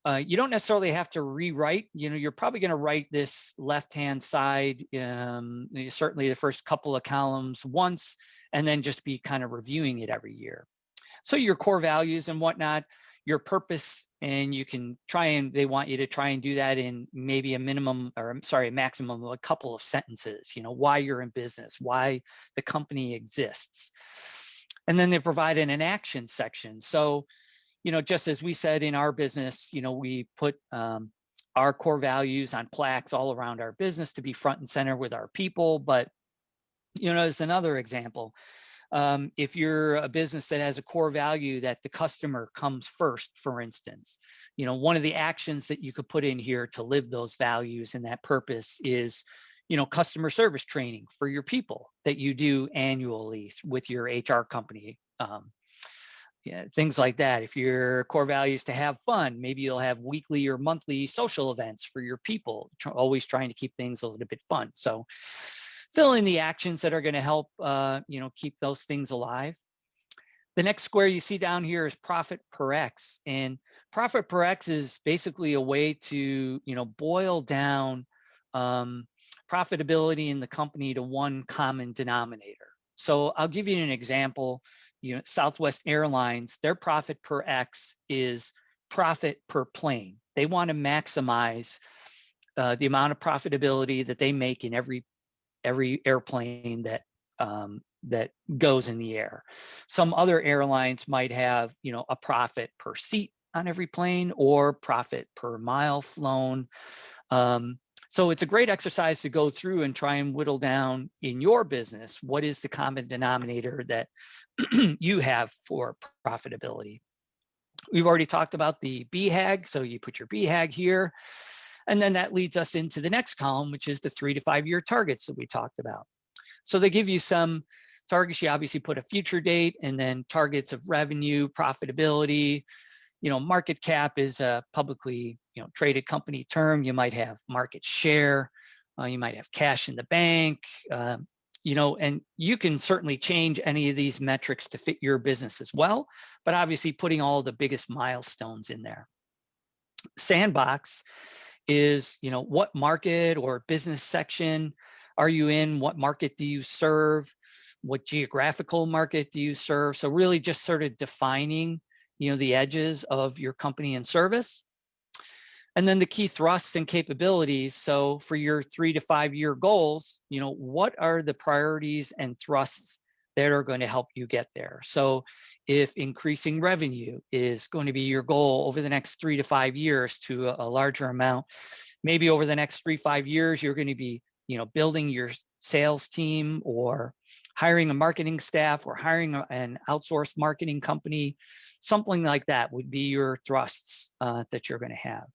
You don't necessarily have to rewrite, you're probably going to write this left-hand side, certainly the first couple of columns once, and then just be kind of reviewing it every year. So your core values and whatnot, your purpose, and you can they want you to try and do that in maybe a maximum of a couple of sentences, why you're in business, why the company exists. And then they provide an action section. So, just as we said in our business, we put our core values on plaques all around our business to be front and center with our people. But, as another example, if you're a business that has a core value that the customer comes first, for instance, one of the actions that you could put in here to live those values and that purpose is, customer service training for your people that you do annually with your HR company. Things like that. If your core value is to have fun, maybe you'll have weekly or monthly social events for your people, always trying to keep things a little bit fun. So fill in the actions that are going to help, keep those things alive. The next square you see down here is profit per X. And profit per X is basically a way to, boil down profitability in the company to one common denominator. So I'll give you an example. Southwest Airlines, their profit per X is profit per plane. They want to maximize the amount of profitability that they make in every airplane that goes in the air. Some other airlines might have, a profit per seat on every plane or profit per mile flown. So it's a great exercise to go through and try and whittle down in your business, what is the common denominator that you have for profitability. We've already talked about the BHAG, so you put your BHAG here, and then that leads us into the next column, which is the 3 to 5 year targets that we talked about. So they give you some targets. You obviously put a future date and then targets of revenue, profitability. Market cap is a publicly, traded company term. You might have market share. You might have cash in the bank. And you can certainly change any of these metrics to fit your business as well, but obviously putting all the biggest milestones in there. Sandbox is, what market or business section are you in? What market do you serve? What geographical market do you serve? So really just sort of defining, the edges of your company and service. And then the key thrusts and capabilities. So for your 3 to 5 year goals, what are the priorities and thrusts that are going to help you get there? So if increasing revenue is going to be your goal over the next 3 to 5 years to a larger amount, maybe over the next 3 to 5 years, you're going to be, building your sales team or hiring a marketing staff or hiring an outsourced marketing company, something like that would be your thrusts that you're going to have.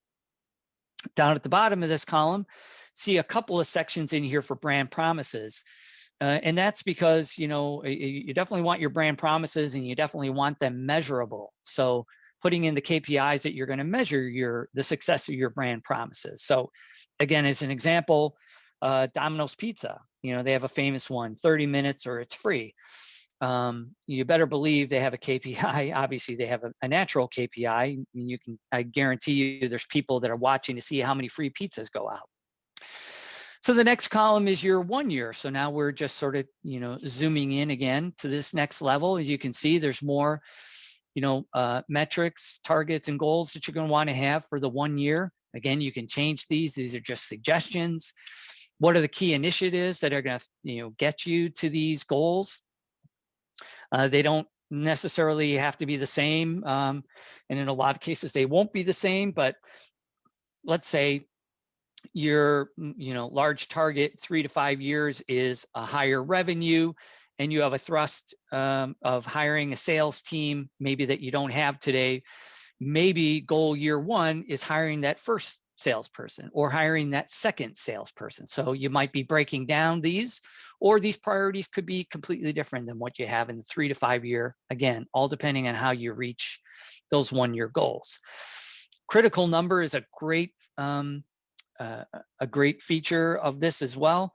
Down at the bottom of this column, see a couple of sections in here for brand promises. And that's because, you definitely want your brand promises and you definitely want them measurable. So putting in the KPIs that you're going to measure the success of your brand promises. So again, as an example, Domino's Pizza, they have a famous one, 30 minutes or it's free. You better believe they have a KPI. Obviously, they have a natural KPI. I guarantee you there's people that are watching to see how many free pizzas go out. So the next column is your 1 year. So now we're just sort of, zooming in again to this next level. As you can see, there's more, metrics, targets, and goals that you're going to want to have for the 1 year. Again, you can change these. These are just suggestions. What are the key initiatives that are going to, get you to these goals? They don't necessarily have to be the same. And in a lot of cases, they won't be the same. But let's say your large target 3 to 5 years is a higher revenue, and you have a thrust of hiring a sales team, maybe that you don't have today. Maybe goal year 1 is hiring that first salesperson or hiring that second salesperson. So you might be breaking down these, or these priorities could be completely different than what you have in the 3 to 5 year. Again, all depending on how you reach those 1 year goals. Critical number is a great feature of this as well.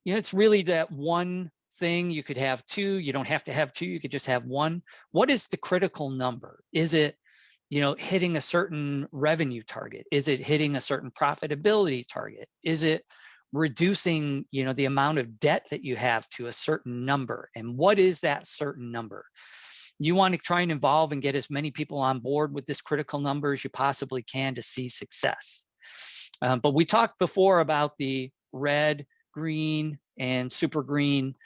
It's really that one thing. You could have 2. You don't have to have 2. You could just have 1. What is the critical number? Is it hitting a certain revenue target? Is it hitting a certain profitability target? Is it reducing, the amount of debt that you have to a certain number? And what is that certain number? You want to try and involve and get as many people on board with this critical number as you possibly can to see success. But we talked before about the red, green, and super green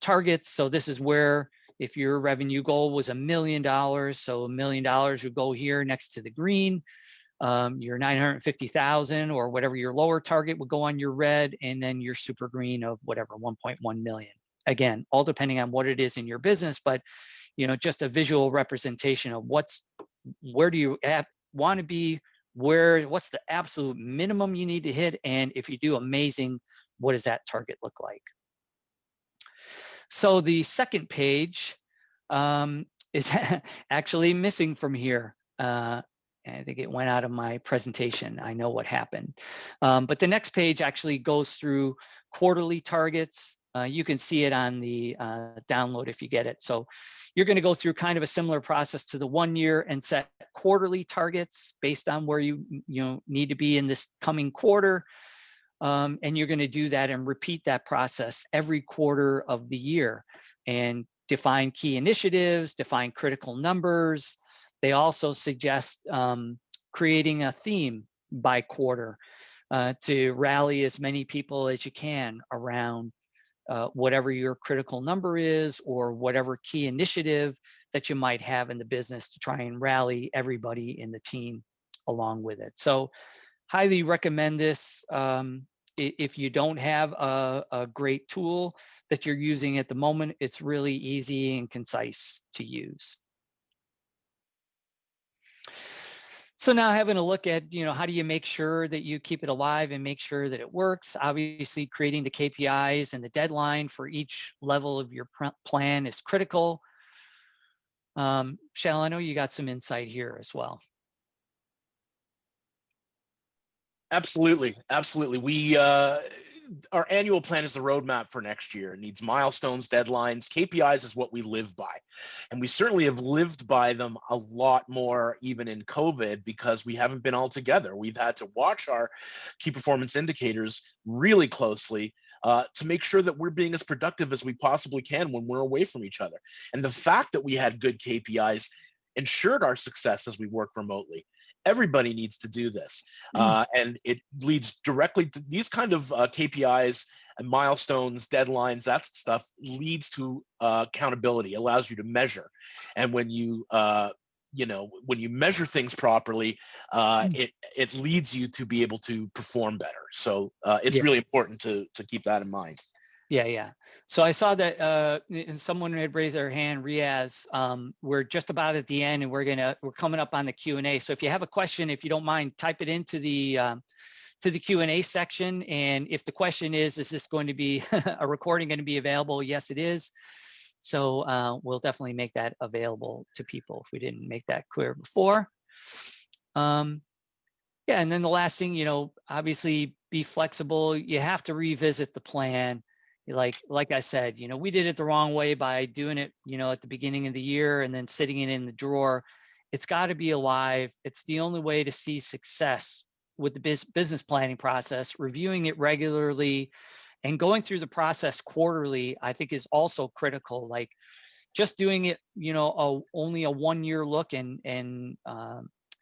targets. So this is where, if your revenue goal was $1 million, so $1 million would go here next to the green. Your 950,000 or whatever your lower target would go on your red, and then your super green of whatever 1.1 million. Again, all depending on what it is in your business, but just a visual representation of where do you want to be, what's the absolute minimum you need to hit, and if you do amazing, what does that target look like? So the second page is actually missing from here. I think it went out of my presentation. I know what happened. But the next page actually goes through quarterly targets. You can see it on the download if you get it. So you're going to go through kind of a similar process to the 1 year and set quarterly targets based on where you need to be in this coming quarter. And you're going to do that and repeat that process every quarter of the year and define key initiatives, define critical numbers. They also suggest creating a theme by quarter to rally as many people as you can around whatever your critical number is or whatever key initiative that you might have in the business to try and rally everybody in the team along with it. So highly recommend this. If you don't have a great tool that you're using at the moment, it's really easy and concise to use. So now having a look at, how do you make sure that you keep it alive and make sure that it works? Obviously, creating the KPIs and the deadline for each level of your plan is critical. Shael, I know you got some insight here as well. Absolutely. Our annual plan is the roadmap for next year. It needs milestones, deadlines. KPIs is what we live by. And we certainly have lived by them a lot more even in COVID because we haven't been all together. We've had to watch our key performance indicators really closely to make sure that we're being as productive as we possibly can when we're away from each other. And the fact that we had good KPIs ensured our success as we work remotely. Everybody needs to do this. And it leads directly to these kind of KPIs and milestones, deadlines, that stuff leads to accountability, allows you to measure. And when you when you measure things properly, it leads you to be able to perform better. So it's Yeah. really important to keep that in mind. Yeah. So I saw that someone had raised their hand, Riaz. We're just about at the end, and we're coming up on the Q&A. So if you have a question, if you don't mind, type it into the Q&A section. And if the question is this going to be a recording going to be available? Yes, it is. So we'll definitely make that available to people if we didn't make that clear before. Yeah, and then the last thing, obviously be flexible. You have to revisit the plan. Like I said, we did it the wrong way by doing it, at the beginning of the year and then sitting it in the drawer. It's got to be alive. It's the only way to see success with the business planning process. Reviewing it regularly and going through the process quarterly, I think, is also critical. Like just doing it, only a 1 year look and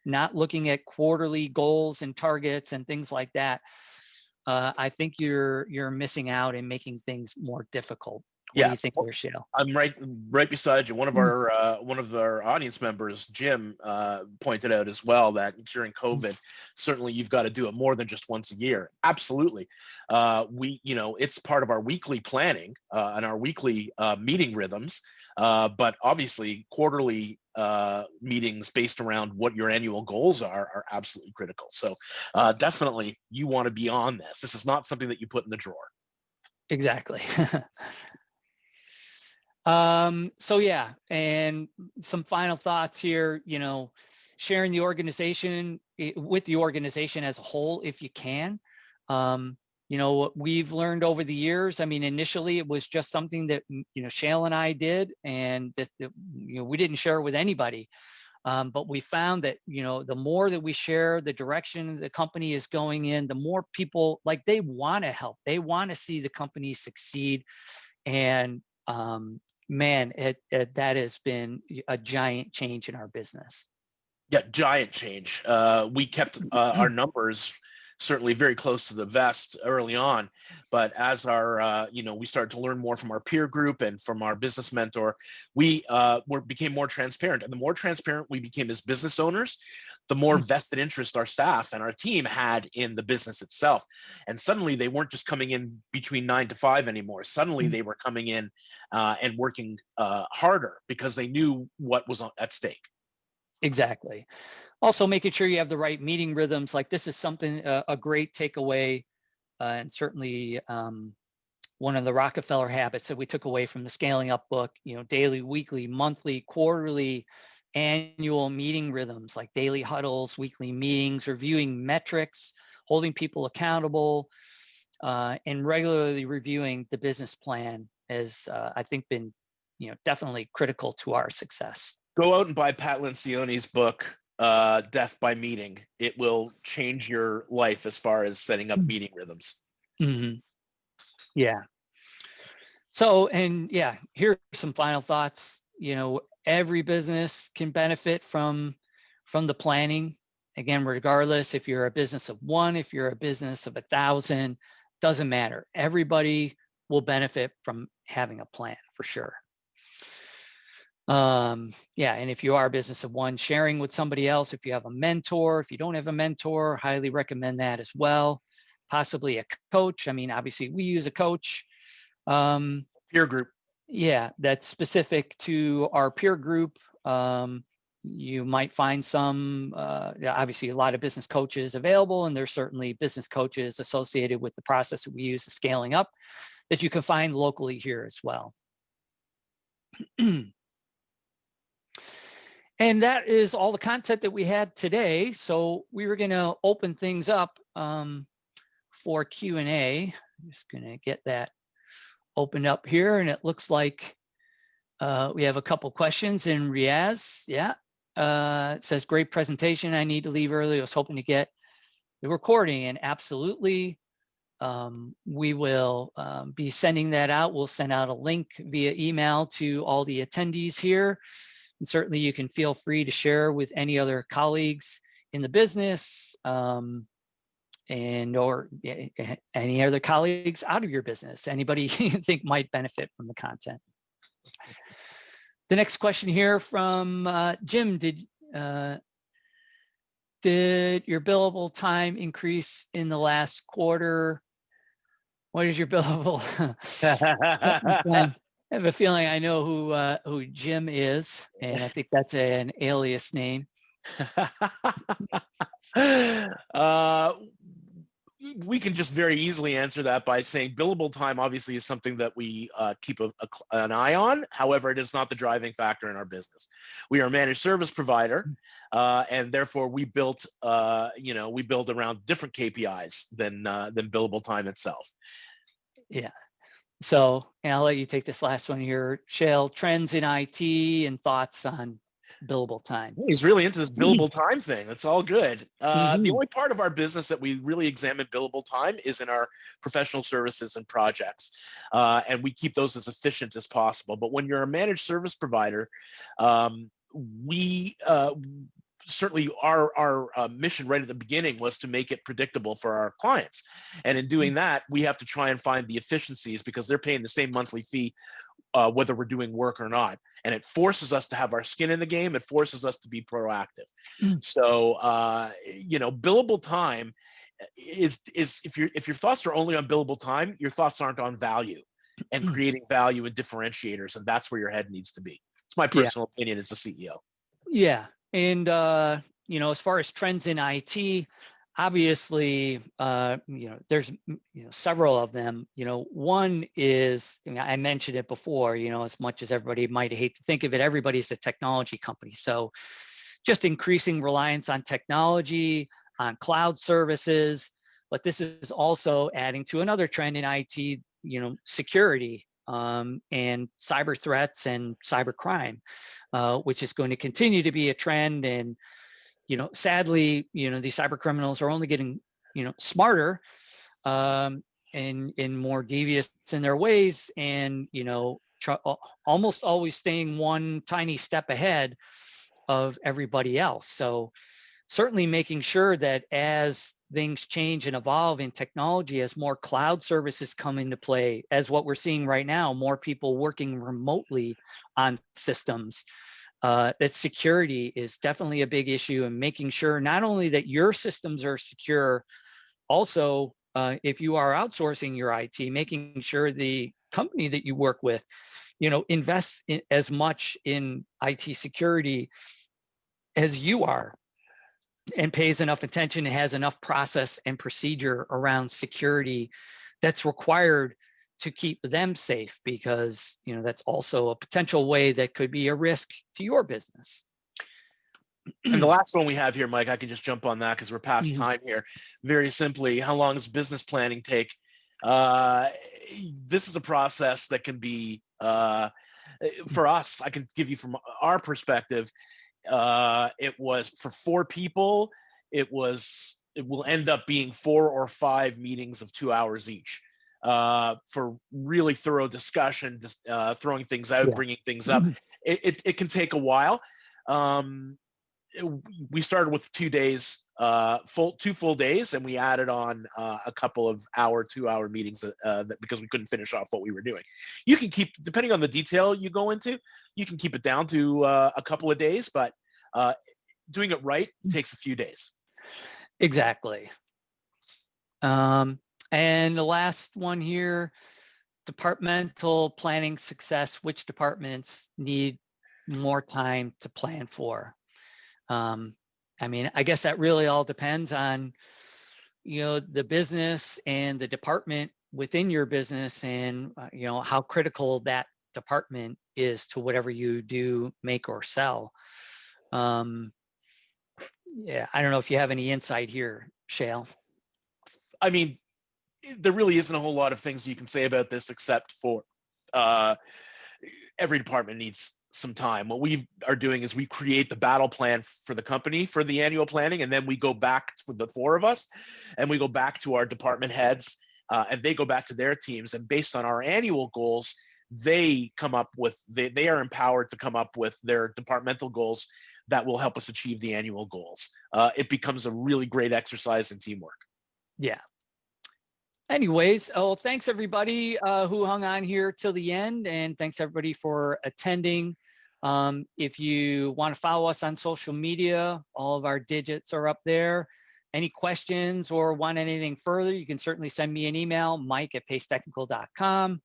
not looking at quarterly goals and targets and things like that. I think you're missing out and making things more difficult. What do you think there, Shael? I'm right beside you. One of our audience members, Jim, pointed out as well that during COVID, certainly you've got to do it more than just once a year. Absolutely. It's part of our weekly planning and our weekly meeting rhythms. But obviously quarterly meetings based around what your annual goals are absolutely critical. So definitely you want to be on this. This is not something that you put in the drawer. Exactly. So yeah, and some final thoughts here, sharing the organization with the organization as a whole, if you can. What we've learned over the years, I mean, initially it was just something that, Shael and I did, and that, we didn't share it with anybody. But we found that, the more that we share the direction the company is going in, the more people, they want to help. They want to see the company succeed. And man, that has been a giant change in our business. Yeah, giant change. We kept our numbers certainly very close to the vest early on, but as we started to learn more from our peer group and from our business mentor, we became more transparent. And the more transparent we became as business owners, the more vested interest our staff and our team had in the business itself. And suddenly they weren't just coming in between 9 to 5 anymore. Suddenly they were coming in and working harder because they knew what was at stake. Exactly. Also making sure you have the right meeting rhythms. Like this is something, a great takeaway, and certainly one of the Rockefeller habits that we took away from the Scaling Up book, daily, weekly, monthly, quarterly, annual meeting rhythms, like daily huddles, weekly meetings, reviewing metrics, holding people accountable, and regularly reviewing the business plan has, I think, been, definitely critical to our success. Go out and buy Pat Lencioni's book, Death by Meeting. It will change your life as far as setting up meeting rhythms. Mm-hmm. Yeah. So, and yeah, here are some final thoughts. Every business can benefit from the planning. Again, regardless if you're a business of 1, if you're a business of 1,000, doesn't matter. Everybody will benefit from having a plan for sure. Yeah, and if you are a business of 1, sharing with somebody else, if you have a mentor, if you don't have a mentor, highly recommend that as well. Possibly a coach. I mean, obviously we use a coach. Peer group. Yeah, that's specific to our peer group. You might find some, obviously a lot of business coaches available, and there's certainly business coaches associated with the process that we use of Scaling Up that you can find locally here as well. And that is all the content that we had today. So we were going to open things up for Q&A. I'm just going to get that opened up here. And it looks like we have a couple questions in Riaz. Yeah. It says, great presentation. I need to leave early. I was hoping to get the recording. And absolutely, we will be sending that out. We'll send out a link via email to all the attendees here. And certainly you can feel free to share with any other colleagues in the business and or any other colleagues out of your business, anybody you think might benefit from the content. The next question here from Jim, did your billable time increase in the last quarter? What is your billable? I have a feeling I know who Jim is, and I think that's an alias name. We can just very easily answer that by saying billable time obviously is something that we keep an eye on. However, it is not the driving factor in our business. We are a managed service provider, and therefore we built around different KPIs than billable time itself. Yeah. So, and I'll let you take this last one here. Shael, trends in IT and thoughts on billable time. He's really into this billable time thing. That's all good. Mm-hmm. The only part of our business that we really examine billable time is in our professional services and projects, and we keep those as efficient as possible. But when you're a managed service provider, we certainly our mission right at the beginning was to make it predictable for our clients, and in doing that, we have to try and find the efficiencies because they're paying the same monthly fee whether we're doing work or not. And it forces us to have our skin in the game. It forces us to be proactive. So, billable time is if your thoughts are only on billable time, your thoughts aren't on value and creating value and differentiators. And that's where your head needs to be. It's my personal opinion as a CEO. Yeah. And, as far as trends in IT, obviously, there's several of them. One is, I mentioned it before, as much as everybody might hate to think of it, everybody's a technology company. So just increasing reliance on technology, on cloud services, but this is also adding to another trend in IT, security and cyber threats and cyber crime, which is going to continue to be a trend. And sadly, these cyber criminals are only getting, smarter and more devious in their ways, and almost always staying one tiny step ahead of everybody else. So certainly making sure that as things change and evolve in technology, as more cloud services come into play, as what we're seeing right now, more people working remotely on systems, that security is definitely a big issue, and making sure not only that your systems are secure, also if you are outsourcing your IT, making sure the company that you work with, invests in as much in IT security as you are, and pays enough attention and has enough process and procedure around security that's required to keep them safe, because that's also a potential way that could be a risk to your business. And the last one we have here, Mike, I can just jump on that because we're past time here. Very simply, how long does business planning take? This is a process that can be, for us, I can give you from our perspective, it was for 4 people, it will end up being 4 or 5 meetings of 2 hours each. For really thorough discussion, just throwing things out, bringing things up. It can take a while. We started with 2 days, 2 full days, and we added on a couple of 2-hour meetings because we couldn't finish off what we were doing. You can keep, depending on the detail you go into, you can keep it down to a couple of days, but doing it right takes a few days. Exactly. And the last one here, departmental planning success, which departments need more time to plan for? I guess that really all depends on, the business and the department within your business, and, how critical that department is to whatever you do, make or sell. I don't know if you have any insight here, Shael. There really isn't a whole lot of things you can say about this except for every department needs some time. What we are doing is we create the battle plan for the company for the annual planning, and then we go back for the 4 of us, and we go back to our department heads and they go back to their teams, and based on our annual goals, they come up with, they are empowered to come up with their departmental goals that will help us achieve the annual goals. It becomes a really great exercise in teamwork. Yeah. Anyways, thanks everybody who hung on here till the end, and thanks everybody for attending. If you want to follow us on social media, all of our digits are up there. Any questions or want anything further, you can certainly send me an email, mike@pacetechnical.com.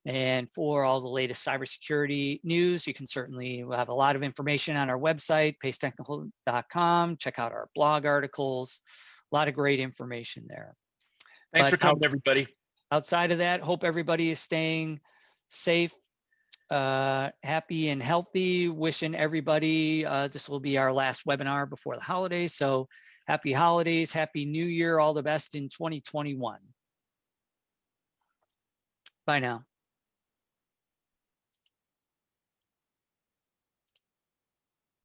And for all the latest cybersecurity news, you can certainly, we'll have a lot of information on our website, pacetechnical.com. Check out our blog articles, a lot of great information there. Thanks for But coming, everybody. outside of that, hope everybody is staying safe, happy and healthy. Wishing everybody, this will be our last webinar before the holidays. So happy holidays, happy new year, all the best in 2021. Bye now.